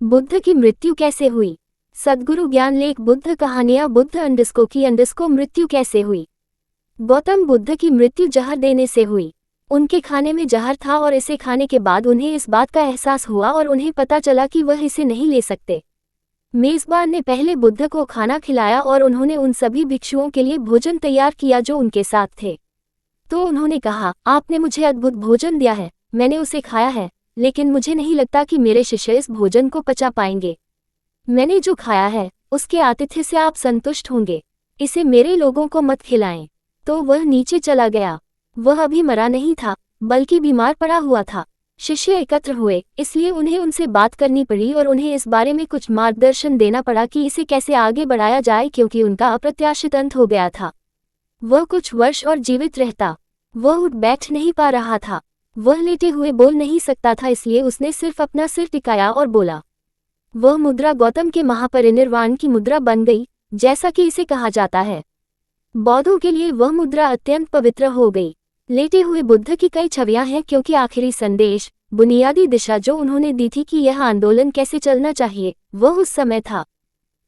बुद्ध की मृत्यु कैसे हुई? सद्गुरु ज्ञान लेख बुद्ध कहानियां बुद्ध की मृत्यु कैसे हुई? गौतम बुद्ध की मृत्यु जहर देने से हुई। उनके खाने में जहर था और इसे खाने के बाद उन्हें इस बात का एहसास हुआ और उन्हें पता चला कि वह इसे नहीं ले सकते। मेज़बान ने पहले बुद्ध को खाना खिलाया और उन्होंने उन सभी भिक्षुओं के लिए भोजन तैयार किया जो उनके साथ थे। तो उन्होंने कहा, आपने मुझे अद्भुत भोजन दिया है, मैंने उसे खाया है, लेकिन मुझे नहीं लगता कि मेरे शिष्य इस भोजन को पचा पाएंगे। मैंने जो खाया है उसके आतिथ्य से आप संतुष्ट होंगे, इसे मेरे लोगों को मत खिलाएं। तो वह नीचे चला गया। वह अभी मरा नहीं था, बल्कि बीमार पड़ा हुआ था। शिष्य एकत्र हुए, इसलिए उन्हें उनसे बात करनी पड़ी और उन्हें इस बारे में कुछ मार्गदर्शन देना पड़ा कि इसे कैसे आगे बढ़ाया जाए, क्योंकि उनका अप्रत्याशित अंत हो गया था। वह कुछ वर्ष और जीवित रहता। वह उठ बैठ नहीं पा रहा था, वह लेटे हुए बोल नहीं सकता था, इसलिए उसने सिर्फ अपना सिर टिकाया और बोला। वह मुद्रा गौतम के महापरिनिर्वाण की मुद्रा बन गई, जैसा कि इसे कहा जाता है। बौद्धों के लिए वह मुद्रा अत्यंत पवित्र हो गई। लेटे हुए बुद्ध की कई छवियां हैं, क्योंकि आखिरी संदेश, बुनियादी दिशा जो उन्होंने दी थी कि यह आंदोलन कैसे चलना चाहिए, वह उस समय था।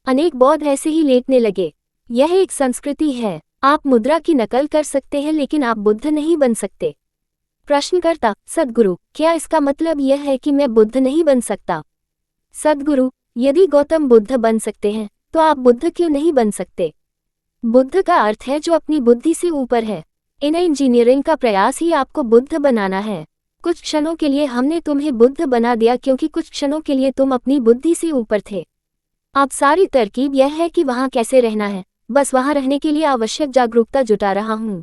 अनेक बौद्ध ऐसे ही लेटने लगे। यह एक संस्कृति है। आप मुद्रा की नकल कर सकते हैं, लेकिन आप बुद्ध नहीं बन सकते। प्रश्नकर्ता, सद्गुरु, क्या इसका मतलब यह है कि मैं बुद्ध नहीं बन सकता? सद्गुरु, यदि गौतम बुद्ध बन सकते हैं, तो आप बुद्ध क्यों नहीं बन सकते? बुद्ध का अर्थ है जो अपनी बुद्धि से ऊपर है। इन इंजीनियरिंग का प्रयास ही आपको बुद्ध बनाना है। कुछ क्षणों के लिए हमने तुम्हें बुद्ध बना दिया, क्योंकि कुछ क्षणों के लिए तुम अपनी बुद्धि से ऊपर थे। अब सारी तरकीब यह है कि वहां कैसे रहना है, बस वहां रहने के लिए आवश्यक जागरूकता जुटा रहा हूं।